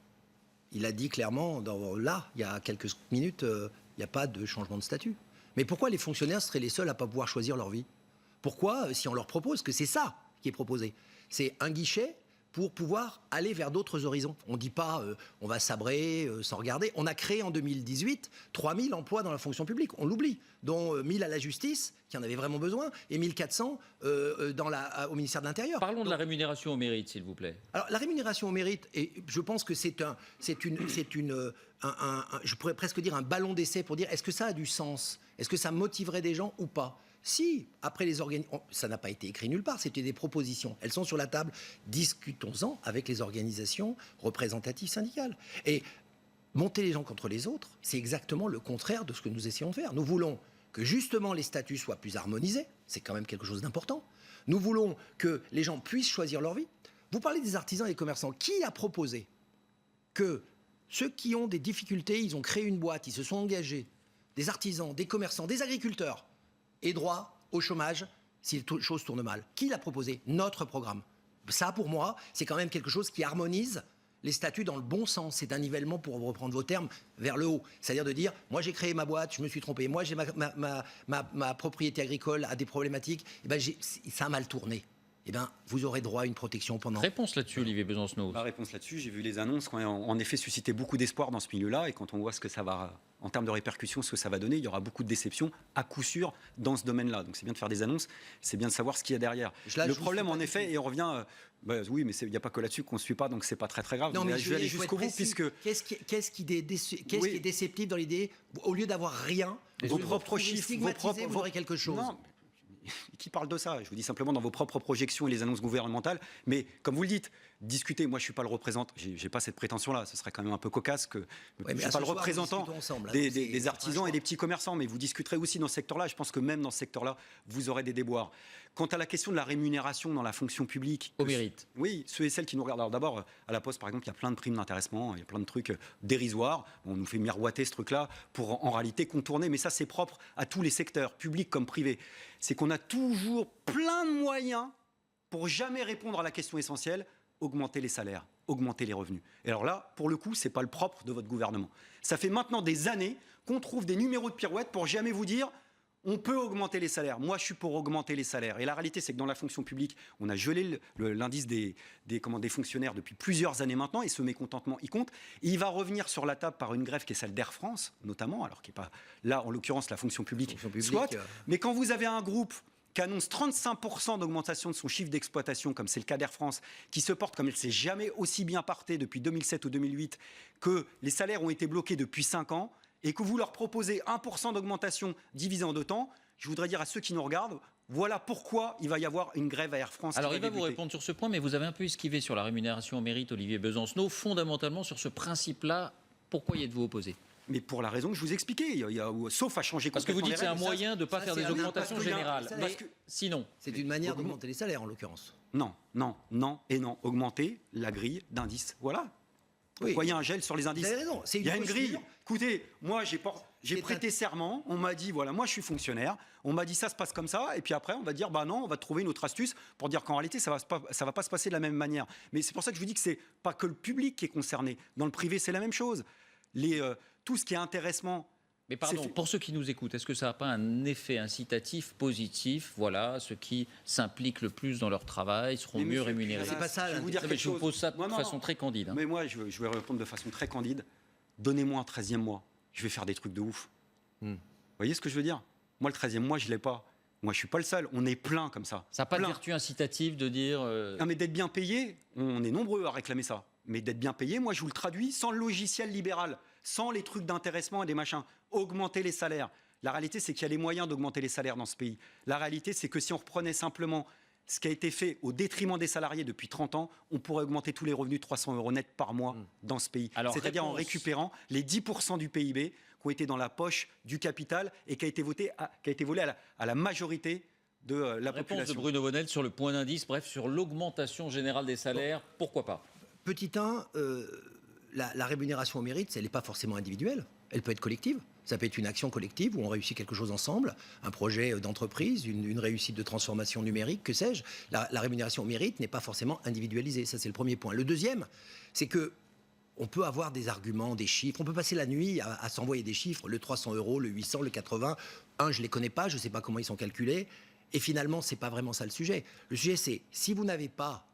Il a dit clairement, il y a quelques minutes, il n'y a pas de changement de statut. Mais pourquoi les fonctionnaires seraient les seuls à ne pas pouvoir choisir leur vie? Pourquoi, si on leur propose, que c'est ça qui est proposé, c'est un guichet pour pouvoir aller vers d'autres horizons. On ne dit pas on va sabrer sans regarder. On a créé en 2018 3000 emplois dans la fonction publique, on l'oublie, dont 1000 à la justice, qui en avait vraiment besoin, et 1400 au ministère de l'Intérieur. Parlons de la rémunération au mérite, s'il vous plaît. Alors, la rémunération au mérite, et je pense que je pourrais presque dire un ballon d'essai pour dire est-ce que ça a du sens? Est-ce que ça motiverait des gens ou pas? Si, après les organisations, ça n'a pas été écrit nulle part, c'était des propositions. Elles sont sur la table, discutons-en avec les organisations représentatives syndicales. Et monter les gens contre les autres, c'est exactement le contraire de ce que nous essayons de faire. Nous voulons que justement les statuts soient plus harmonisés, c'est quand même quelque chose d'important. Nous voulons que les gens puissent choisir leur vie. Vous parlez des artisans et des commerçants. Qui a proposé que ceux qui ont des difficultés, ils ont créé une boîte, ils se sont engagés, des artisans, des commerçants, des agriculteurs, aient droit au chômage si les choses tournent mal? Qui l'a proposé? Notre programme. Ça, pour moi, c'est quand même quelque chose qui harmonise les statuts dans le bon sens. C'est un nivellement, pour reprendre vos termes, vers le haut. C'est-à-dire de dire, moi j'ai créé ma boîte, je me suis trompé, moi j'ai ma propriété agricole a des problématiques, et ben ça a mal tourné. Eh bien, vous aurez droit à une protection pendant... Réponse là-dessus, Olivier Besancenot. Ma réponse là-dessus, j'ai vu les annonces qui ont en effet suscité beaucoup d'espoir dans ce milieu-là, et quand on voit ce que ça va, en termes de répercussions, ce que ça va donner, il y aura beaucoup de déceptions à coup sûr dans ce domaine-là. Donc c'est bien de faire des annonces, c'est bien de savoir ce qu'il y a derrière. Le problème, en effet, et on revient... oui, mais il n'y a pas que là-dessus qu'on ne suit pas, donc c'est pas très grave. Non, mais je vais aller jusqu'au bout, puisque... Qu'est-ce qui est déceptif dans l'idée? Au lieu d'avoir rien, vos propres chiffres, vous aurez quelque chose. Non, qui parle de ça? Je vous dis simplement dans vos propres projections et les annonces gouvernementales. Mais comme vous le dites, discutez. Moi, je ne suis pas le représentant. J'ai pas cette prétention-là. Ce serait quand même un peu cocasse que je ne suis pas le représentant des artisans et des petits commerçants. Mais vous discuterez aussi dans ce secteur-là. Je pense que même dans ce secteur-là, vous aurez des déboires. Quant à la question de la rémunération dans la fonction publique, au mérite. Oui, ceux et celles qui nous regardent. Alors d'abord, à la Poste, par exemple, il y a plein de primes d'intéressement, il y a plein de trucs dérisoires. On nous fait miroiter ce truc-là pour en réalité contourner. Mais ça, c'est propre à tous les secteurs, publics comme privés. C'est qu'on a toujours plein de moyens pour jamais répondre à la question essentielle, augmenter les salaires, augmenter les revenus. Et alors là, pour le coup, c'est pas le propre de votre gouvernement. Ça fait maintenant des années qu'on trouve des numéros de pirouette pour jamais vous dire on peut augmenter les salaires. Moi, je suis pour augmenter les salaires. Et la réalité, c'est que dans la fonction publique, on a gelé l'indice des fonctionnaires depuis plusieurs années maintenant, et ce mécontentement, il compte. Et il va revenir sur la table par une grève qui est celle d'Air France, notamment, alors qui n'est pas là, en l'occurrence, la fonction publique, soit. Mais quand vous avez un groupe qui annonce 35% d'augmentation de son chiffre d'exploitation, comme c'est le cas d'Air France, qui se porte comme elle ne s'est jamais aussi bien portée depuis 2007 ou 2008, que les salaires ont été bloqués depuis 5 ans, et que vous leur proposez 1% d'augmentation divisé en 2 temps, je voudrais dire à ceux qui nous regardent, voilà pourquoi il va y avoir une grève à Air France. Alors, il va vous répondre sur ce point, mais vous avez un peu esquivé sur la rémunération au mérite, Olivier Besancenot. Fondamentalement, sur ce principe-là, pourquoi y êtes-vous opposé? Mais pour la raison que je vous expliquais, sauf à changer parce que vous dites que c'est un moyen de ne pas faire des augmentations générales. Sinon, c'est une manière d'augmenter les salaires, en l'occurrence. Non. Augmenter la grille d'indice. Voilà. Pourquoi il y a un gel sur les indices? Vous avez raison. Il y a une grille. Écoutez, moi, j'ai prêté serment. On m'a dit, voilà, moi, je suis fonctionnaire. On m'a dit, ça se passe comme ça. Et puis après, on va dire, bah non, on va trouver une autre astuce pour dire qu'en réalité, ça va pas se passer de la même manière. Mais c'est pour ça que je vous dis que c'est pas que le public qui est concerné. Dans le privé, c'est la même chose. Tout ce qui est intéressement, Mais pardon, pour ceux qui nous écoutent, est-ce que ça n'a pas un effet incitatif positif? Voilà, ceux qui s'impliquent le plus dans leur travail seront mieux rémunérés. C'est pas ça. Je vais vous dire quelque Je vous chose. pose ça de façon très candide. Mais moi, je vais répondre de façon très candide. Donnez-moi un 13e mois. Je vais faire des trucs de ouf. Vous voyez ce que je veux dire? Moi, le 13e mois, je ne l'ai pas. Moi, je ne suis pas le seul. On est plein comme ça. Ça n'a pas de Plein. vertu incitative de dire... Non, mais d'être bien payé, on est nombreux à réclamer ça. Mais d'être bien payé, moi, je vous le traduis sans le logiciel libéral, sans les trucs d'intéressement et des machins. Augmenter les salaires. La réalité, c'est qu'il y a les moyens d'augmenter les salaires dans ce pays. La réalité, c'est que si on reprenait simplement ce qui a été fait au détriment des salariés depuis 30 ans, on pourrait augmenter tous les revenus de 300 € net par mois dans ce pays. C'est-à-dire en récupérant les 10% du PIB qui ont été dans la poche du capital et qui a été volé à la majorité de la Réponse population. de Bruno Bonnell sur le point d'indice, bref, sur l'augmentation générale des salaires, pourquoi pas? Petit 1, la rémunération au mérite, elle n'est pas forcément individuelle, elle peut être collective. Ça peut être une action collective où on réussit quelque chose ensemble, un projet d'entreprise, une réussite de transformation numérique, que sais-je. La rémunération au mérite n'est pas forcément individualisée, ça c'est le premier point. Le deuxième, c'est que on peut avoir des arguments, des chiffres, on peut passer la nuit à s'envoyer des chiffres, le 300 €, le 800, le 80. Je ne les connais pas, je ne sais pas comment ils sont calculés, et finalement, ce n'est pas vraiment ça le sujet. Le sujet, c'est si vous n'avez pas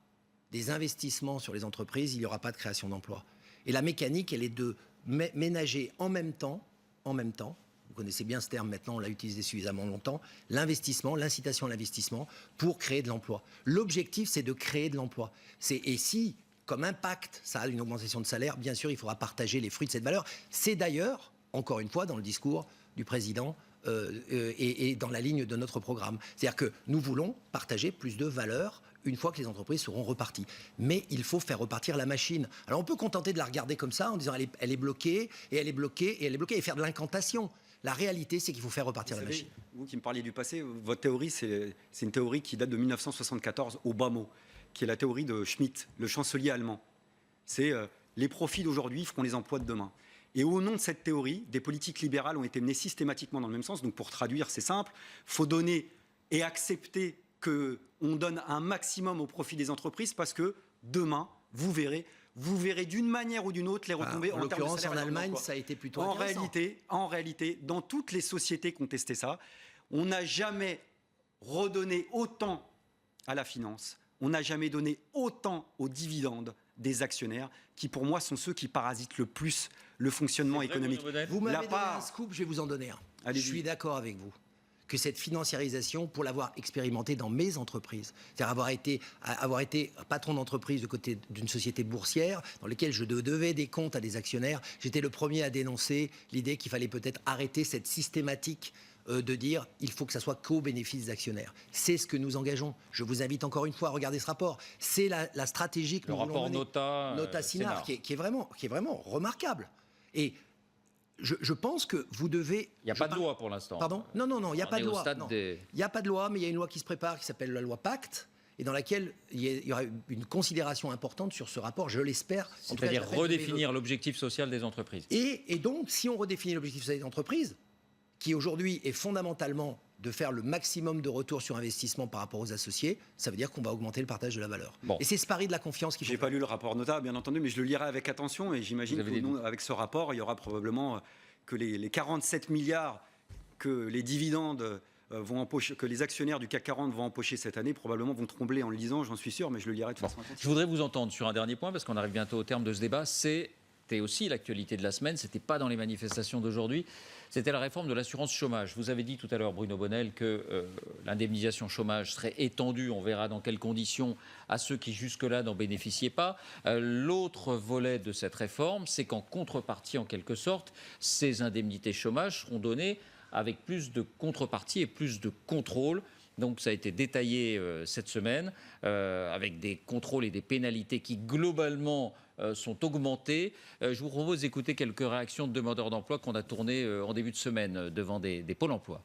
des investissements sur les entreprises, il n'y aura pas de création d'emplois. Et la mécanique, elle est de ménager en même temps, vous connaissez bien ce terme maintenant, on l'a utilisé suffisamment longtemps, l'investissement, l'incitation à l'investissement pour créer de l'emploi. L'objectif, c'est de créer de l'emploi. Et si, comme impact, ça a une augmentation de salaire, bien sûr, il faudra partager les fruits de cette valeur. C'est d'ailleurs, encore une fois, dans le discours du président et dans la ligne de notre programme. C'est-à-dire que nous voulons partager plus de valeur une fois que les entreprises seront reparties. Mais il faut faire repartir la machine. Alors on peut contenter de la regarder comme ça en disant elle est bloquée, et elle est bloquée, et elle est bloquée, et faire de l'incantation. La réalité, c'est qu'il faut faire repartir la machine. Vous qui me parliez du passé, votre théorie, c'est une théorie qui date de 1974, au bas mot, qui est la théorie de Schmitt, le chancelier allemand. C'est les profits d'aujourd'hui feront les emplois de demain. Et au nom de cette théorie, des politiques libérales ont été menées systématiquement dans le même sens. Donc pour traduire, c'est simple, il faut donner et accepter qu'on donne un maximum au profit des entreprises parce que demain, vous verrez d'une manière ou d'une autre les retombées en termes de salaire. En Allemagne, ça a été plutôt intéressant. En réalité, dans toutes les sociétés qui ont testé ça, on n'a jamais redonné autant à la finance, on n'a jamais donné autant aux dividendes des actionnaires, qui pour moi sont ceux qui parasitent le plus le fonctionnement économique. Vous m'avez donné un scoop, je vais vous en donner un. Je suis d'accord avec vous que cette financiarisation, pour l'avoir expérimenté dans mes entreprises, c'est-à-dire avoir été patron d'entreprise de côté d'une société boursière dans laquelle je devais des comptes à des actionnaires, j'étais le premier à dénoncer l'idée qu'il fallait peut-être arrêter cette systématique de dire il faut que ça soit qu'au bénéfice des actionnaires. C'est ce que nous engageons. Je vous invite encore une fois à regarder ce rapport. C'est la stratégie que nous voulons mener. Le rapport Nota-Sinar, qui est vraiment remarquable. Et je pense que vous devez... Il n'y a pas de loi pour l'instant. Pardon ? Non, il n'y a pas de loi. Il n'y a pas de loi, mais il y a une loi qui se prépare qui s'appelle la loi Pacte, et dans laquelle il y aura une considération importante sur ce rapport, je l'espère. C'est-à-dire redéfinir l'objectif social des entreprises. Et donc, si on redéfinit l'objectif social des entreprises, qui aujourd'hui est fondamentalement de faire le maximum de retour sur investissement par rapport aux associés, ça veut dire qu'on va augmenter le partage de la valeur. Bon. Et c'est ce pari de la confiance qu'il faut. J'ai pas lu le rapport Nota, bien entendu, mais je le lirai avec attention et j'imagine qu'avec ce rapport, il y aura probablement que les 47 milliards que les dividendes vont empocher, que les actionnaires du CAC 40 vont empocher cette année, probablement vont trembler en le lisant, j'en suis sûr, mais je le lirai de façon attentive. Je voudrais vous entendre sur un dernier point, parce qu'on arrive bientôt au terme de ce débat. C'était aussi l'actualité de la semaine, c'était pas dans les manifestations d'aujourd'hui, c'était la réforme de l'assurance chômage. Vous avez dit tout à l'heure, Bruno Bonnell, que l'indemnisation chômage serait étendue, on verra dans quelles conditions, à ceux qui jusque-là n'en bénéficiaient pas. L'autre volet de cette réforme, c'est qu'en contrepartie, en quelque sorte, ces indemnités chômage seront données avec plus de contrepartie et plus de contrôle. Donc ça a été détaillé cette semaine, avec des contrôles et des pénalités qui globalement sont augmentées. Je vous propose d'écouter quelques réactions de demandeurs d'emploi qu'on a tournées en début de semaine devant des pôles emploi.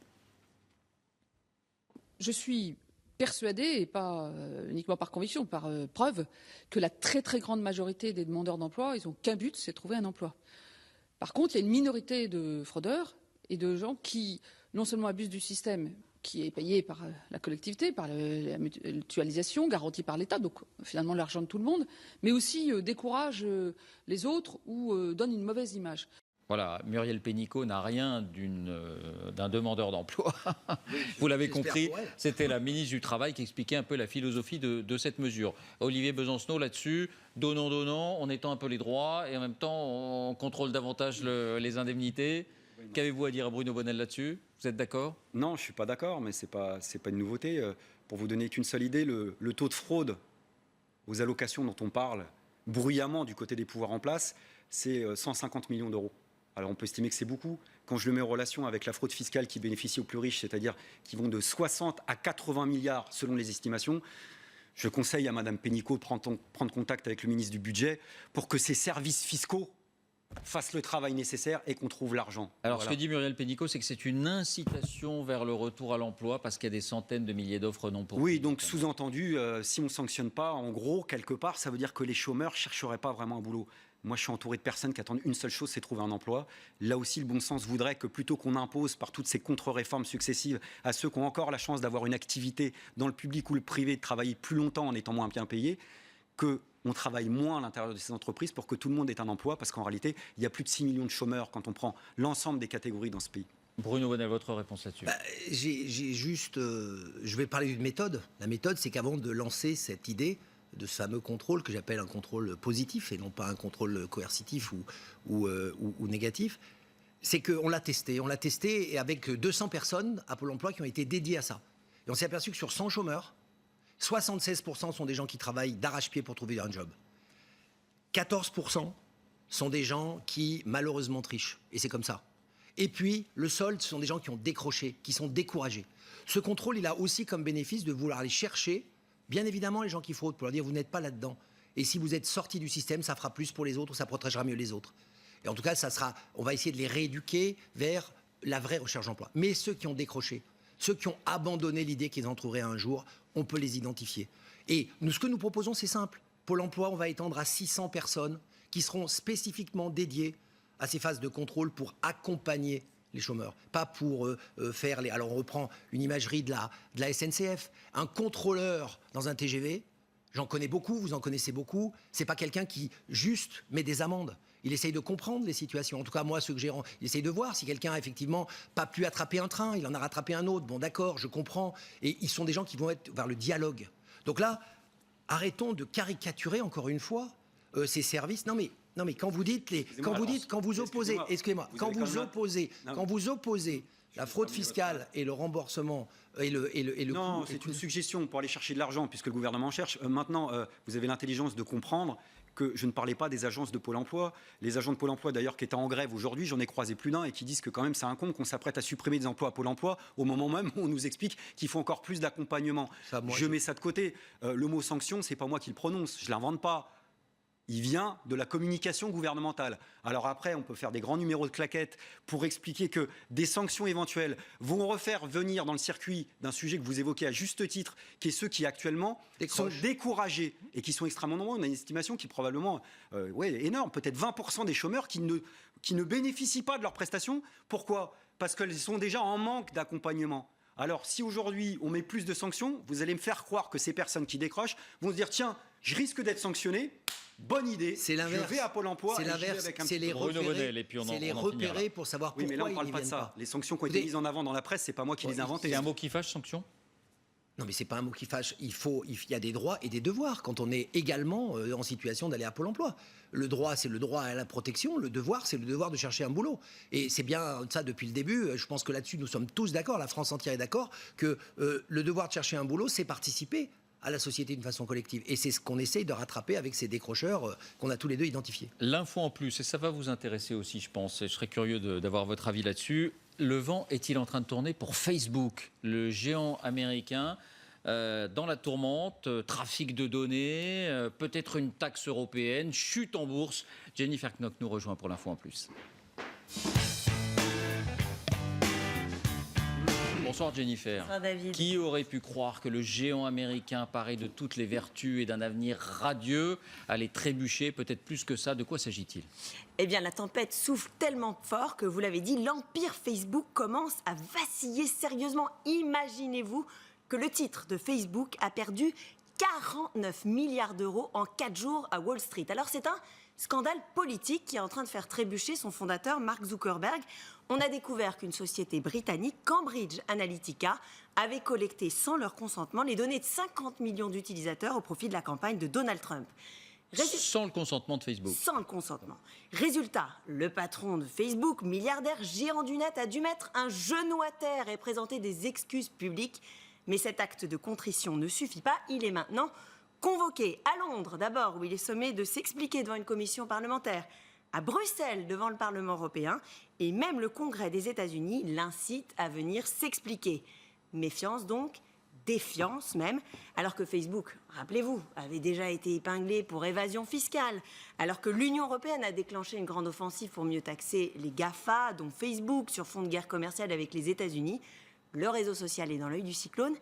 Je suis persuadée, et pas uniquement par conviction, par preuve, que la très très grande majorité des demandeurs d'emploi, ils n'ont qu'un but, c'est de trouver un emploi. Par contre, il y a une minorité de fraudeurs et de gens qui non seulement abusent du système, qui est payé par la collectivité, par la mutualisation, garantie par l'État, donc finalement l'argent de tout le monde, mais aussi décourage les autres ou donne une mauvaise image. Voilà, Muriel Pénicaud n'a rien d'un demandeur d'emploi. Vous l'avez compris, c'était la ministre du Travail qui expliquait un peu la philosophie de cette mesure. Olivier Besancenot, là-dessus, donnant, en étant un peu les droits et en même temps, on contrôle davantage les indemnités. Qu'avez-vous à dire à Bruno Bonnell là-dessus? Vous êtes d'accord? Non, je ne suis pas d'accord, mais ce n'est pas une nouveauté. Pour vous donner qu'une seule idée, le taux de fraude aux allocations dont on parle bruyamment du côté des pouvoirs en place, c'est 150 millions d'euros. Alors on peut estimer que c'est beaucoup. Quand je le mets en relation avec la fraude fiscale qui bénéficie aux plus riches, c'est-à-dire qui vont de 60 à 80 milliards selon les estimations, je conseille à Mme Pénicaud de prendre contact avec le ministre du Budget pour que ces services fiscaux fassent le travail nécessaire et qu'on trouve l'argent. Alors voilà. Ce que dit Muriel Pénicaud, c'est que c'est une incitation vers le retour à l'emploi parce qu'il y a des centaines de milliers d'offres non pourvues. Oui, donc sous-entendu, si on ne sanctionne pas, en gros, quelque part, ça veut dire que les chômeurs ne chercheraient pas vraiment un boulot. Moi, je suis entouré de personnes qui attendent une seule chose, c'est trouver un emploi. Là aussi, le bon sens voudrait que plutôt qu'on impose par toutes ces contre-réformes successives à ceux qui ont encore la chance d'avoir une activité dans le public ou le privé, de travailler plus longtemps en étant moins bien payés, qu'on travaille moins à l'intérieur de ces entreprises pour que tout le monde ait un emploi, parce qu'en réalité, il y a plus de 6 millions de chômeurs quand on prend l'ensemble des catégories dans ce pays. Bruno Bonnell, votre réponse là-dessus? Je vais parler d'une méthode. La méthode, c'est qu'avant de lancer cette idée de ce fameux contrôle que j'appelle un contrôle positif et non pas un contrôle coercitif ou négatif, c'est qu'on l'a testé. On l'a testé avec 200 personnes à Pôle emploi qui ont été dédiées à ça. Et on s'est aperçu que sur 100 chômeurs, 76% sont des gens qui travaillent d'arrache-pied pour trouver un job. 14% sont des gens qui malheureusement trichent. Et c'est comme ça. Et puis, le solde, ce sont des gens qui ont décroché, qui sont découragés. Ce contrôle, il a aussi comme bénéfice de vouloir aller chercher, bien évidemment, les gens qui fraudent, pour leur dire, vous n'êtes pas là-dedans. Et si vous êtes sortis du système, ça fera plus pour les autres, ça protégera mieux les autres. Et en tout cas, on va essayer de les rééduquer vers la vraie recherche d'emploi. Mais ceux qui ont décroché, ceux qui ont abandonné l'idée qu'ils en trouveraient un jour, on peut les identifier. Et ce que nous proposons, c'est simple. Pôle emploi, on va étendre à 600 personnes qui seront spécifiquement dédiées à ces phases de contrôle pour accompagner les chômeurs, pas pour faire les... Alors on reprend une imagerie de la SNCF. Un contrôleur dans un TGV, j'en connais beaucoup, vous en connaissez beaucoup, c'est pas quelqu'un qui juste met des amendes. Il essaye de comprendre les situations. En tout cas, moi, ceux que j'ai... Il essaye de voir si quelqu'un a effectivement pas pu attraper un train, il en a rattrapé un autre. Bon, d'accord, je comprends. Et ils sont des gens qui vont être vers le dialogue. Donc là, arrêtons de caricaturer, encore une fois, ces services. Non, mais quand vous dites... Quand vous opposez la fraude fiscale et le remboursement... Non, c'est une suggestion pour aller chercher de l'argent, puisque le gouvernement cherche. Maintenant, vous avez l'intelligence de comprendre que je ne parlais pas des agences de Pôle emploi. Les agents de Pôle emploi, d'ailleurs, qui étaient en grève aujourd'hui, j'en ai croisé plus d'un, et qui disent que quand même c'est un con qu'on s'apprête à supprimer des emplois à Pôle emploi au moment même où on nous explique qu'il faut encore plus d'accompagnement. Je mets ça de côté. Le mot sanction, c'est pas moi qui le prononce, je l'invente pas. Il vient de la communication gouvernementale. Alors après, on peut faire des grands numéros de claquettes pour expliquer que des sanctions éventuelles vont refaire venir dans le circuit d'un sujet que vous évoquez à juste titre, qui est ceux qui actuellement sont découragés et qui sont extrêmement nombreux. On a une estimation qui est probablement énorme, peut-être 20% des chômeurs qui ne bénéficient pas de leurs prestations. Pourquoi? Parce qu'elles sont déjà en manque d'accompagnement. Alors, si aujourd'hui on met plus de sanctions, vous allez me faire croire que ces personnes qui décrochent vont se dire tiens, je risque d'être sanctionné. Bonne idée. C'est l'inverse. Je vais à Pôle emploi. C'est l'inverse. C'est les repérer pour savoir pourquoi. Oui, mais là on ne parle pas de ça. Les sanctions qui ont été mises en avant dans la presse, c'est pas moi qui les ai inventées. C'est un mot qui fâche, sanction? Non, mais c'est pas un mot qui fâche. Il y a des droits et des devoirs quand on est également en situation d'aller à Pôle emploi. Le droit, c'est le droit à la protection. Le devoir, c'est le devoir de chercher un boulot. Et c'est bien ça depuis le début. Je pense que là-dessus, nous sommes tous d'accord. La France entière est d'accord que le devoir de chercher un boulot, c'est participer à la société d'une façon collective. Et c'est ce qu'on essaye de rattraper avec ces décrocheurs qu'on a tous les deux identifiés. L'info en plus, et ça va vous intéresser aussi, je pense, et je serais curieux d'avoir votre avis là-dessus. Le vent est-il en train de tourner pour Facebook, le géant américain dans la tourmente, trafic de données, peut-être une taxe européenne, chute en bourse. Jennifer Knock nous rejoint pour l'info en plus. Bonsoir Jennifer. Bonsoir David. Qui aurait pu croire que le géant américain, paré de toutes les vertus et d'un avenir radieux, allait trébucher, peut-être plus que ça? De quoi s'agit-il? Eh bien, la tempête souffle tellement fort que, vous l'avez dit, l'empire Facebook commence à vaciller sérieusement. Imaginez-vous que le titre de Facebook a perdu 49 milliards d'euros en 4 jours à Wall Street. Alors, c'est un Scandale politique qui est en train de faire trébucher son fondateur Mark Zuckerberg. On a découvert qu'une société britannique, Cambridge Analytica, avait collecté sans leur consentement les données de 50 millions d'utilisateurs au profit de la campagne de Donald Trump. Sans le consentement de Facebook. Sans le consentement. Résultat, le patron de Facebook, milliardaire géant du net, a dû mettre un genou à terre et présenter des excuses publiques. Mais cet acte de contrition ne suffit pas. Il est maintenant convoqué à Londres, d'abord, où il est sommé de s'expliquer devant une commission parlementaire, à Bruxelles, devant le Parlement européen, et même le Congrès des États-Unis l'incite à venir s'expliquer. Méfiance donc, défiance même, alors que Facebook, rappelez-vous, avait déjà été épinglé pour évasion fiscale, alors que l'Union européenne a déclenché une grande offensive pour mieux taxer les GAFA, dont Facebook, sur fond de guerre commerciale avec les États-Unis. Le réseau social est dans l'œil du cyclone.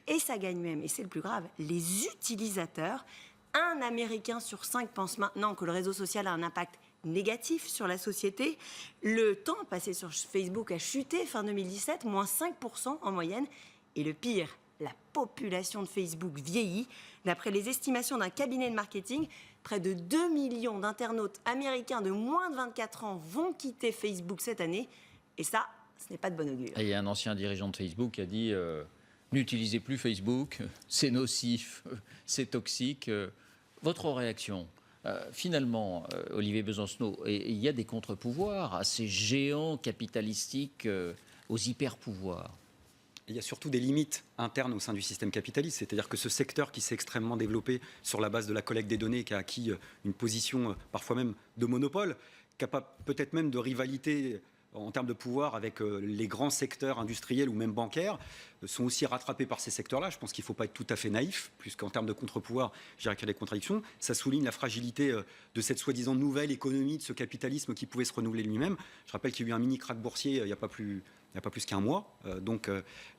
Et ça gagne même, et c'est le plus grave, les utilisateurs. Un Américain sur 5 pense maintenant que le réseau social a un impact négatif sur la société. Le temps passé sur Facebook a chuté fin 2017, moins 5% en moyenne. Et le pire, la population de Facebook vieillit. D'après les estimations d'un cabinet de marketing, près de 2 millions d'internautes américains de moins de 24 ans vont quitter Facebook cette année. Et ça, ce n'est pas de bon augure. Et il y a un ancien dirigeant de Facebook qui a dit n'utilisez plus Facebook, c'est nocif, c'est toxique. Votre réaction finalement, Olivier Besancenot, il y a des contre-pouvoirs à ces géants capitalistiques, aux hyper-pouvoirs. Il y a surtout des limites internes au sein du système capitaliste, c'est-à-dire que ce secteur qui s'est extrêmement développé sur la base de la collecte des données, qui a acquis une position parfois même de monopole, capable peut-être même de rivalité en termes de pouvoir avec les grands secteurs industriels ou même bancaires, sont aussi rattrapés par ces secteurs-là. Je pense qu'il ne faut pas être tout à fait naïf, puisqu'en termes de contre-pouvoir, je dirais qu'il y a des contradictions. Ça souligne la fragilité de cette soi-disant nouvelle économie, de ce capitalisme qui pouvait se renouveler lui-même. Je rappelle qu'il y a eu un mini-crack boursier il n'y a pas plus qu'un mois. Donc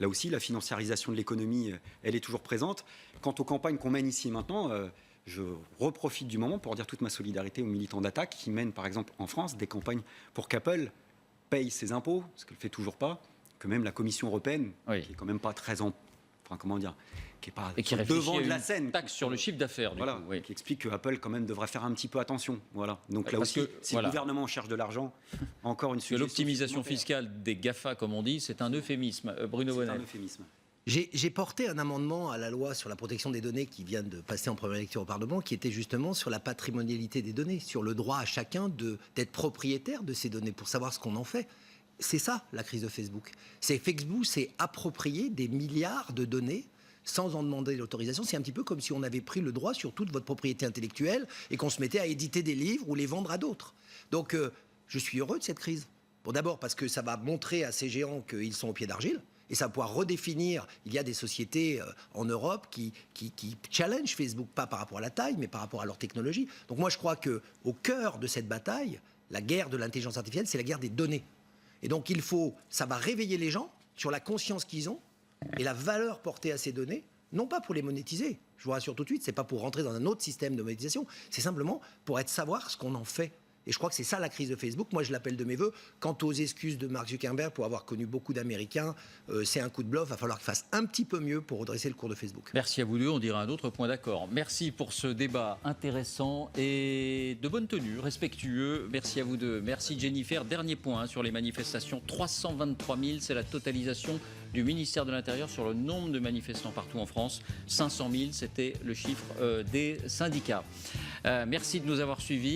là aussi, la financiarisation de l'économie, elle est toujours présente. Quant aux campagnes qu'on mène ici maintenant, je reprofite du moment pour dire toute ma solidarité aux militants d'Attaque qui mènent, par exemple, en France, des campagnes pour qu'Apple paye ses impôts, ce qu'elle ne fait toujours pas, que même la Commission européenne, oui, qui est quand même pas très enfin, comment dire, qui est pas et qui devant de la scène, taxe sur le chiffre d'affaires, voilà, coup, oui, qui explique que Apple quand même devrait faire un petit peu attention. Voilà. Donc là parce aussi, que, si voilà, le gouvernement cherche de l'argent, encore une suggestion. L'optimisation fiscale des GAFA, comme on dit, c'est un euphémisme. Bruno Bonnel. C'est un euphémisme. J'ai porté un amendement à la loi sur la protection des données qui vient de passer en première lecture au Parlement, qui était justement sur la patrimonialité des données, sur le droit à chacun d'être propriétaire de ces données pour savoir ce qu'on en fait. C'est ça, la crise de Facebook. Facebook s'est approprié des milliards de données sans en demander l'autorisation. C'est un petit peu comme si on avait pris le droit sur toute votre propriété intellectuelle et qu'on se mettait à éditer des livres ou les vendre à d'autres. Donc, je suis heureux de cette crise. Bon, d'abord parce que ça va montrer à ces géants qu'ils sont au pied d'argile. Et ça va pouvoir redéfinir. Il y a des sociétés en Europe qui challenge Facebook, pas par rapport à la taille, mais par rapport à leur technologie. Donc moi, je crois qu'au cœur de cette bataille, la guerre de l'intelligence artificielle, c'est la guerre des données. Et donc ça va réveiller les gens sur la conscience qu'ils ont et la valeur portée à ces données, non pas pour les monétiser. Je vous rassure tout de suite, c'est pas pour rentrer dans un autre système de monétisation, c'est simplement pour savoir ce qu'on en fait. Et je crois que c'est ça la crise de Facebook. Moi, je l'appelle de mes voeux. Quant aux excuses de Mark Zuckerberg pour avoir connu beaucoup d'Américains, c'est un coup de bluff. Il va falloir qu'il fasse un petit peu mieux pour redresser le cours de Facebook. Merci à vous deux. On dirait un autre point d'accord. Merci pour ce débat intéressant et de bonne tenue, respectueux. Merci à vous deux. Merci Jennifer. Dernier point sur les manifestations. 323 000, c'est la totalisation du ministère de l'Intérieur sur le nombre de manifestants partout en France. 500 000, c'était le chiffre des syndicats. Merci de nous avoir suivis.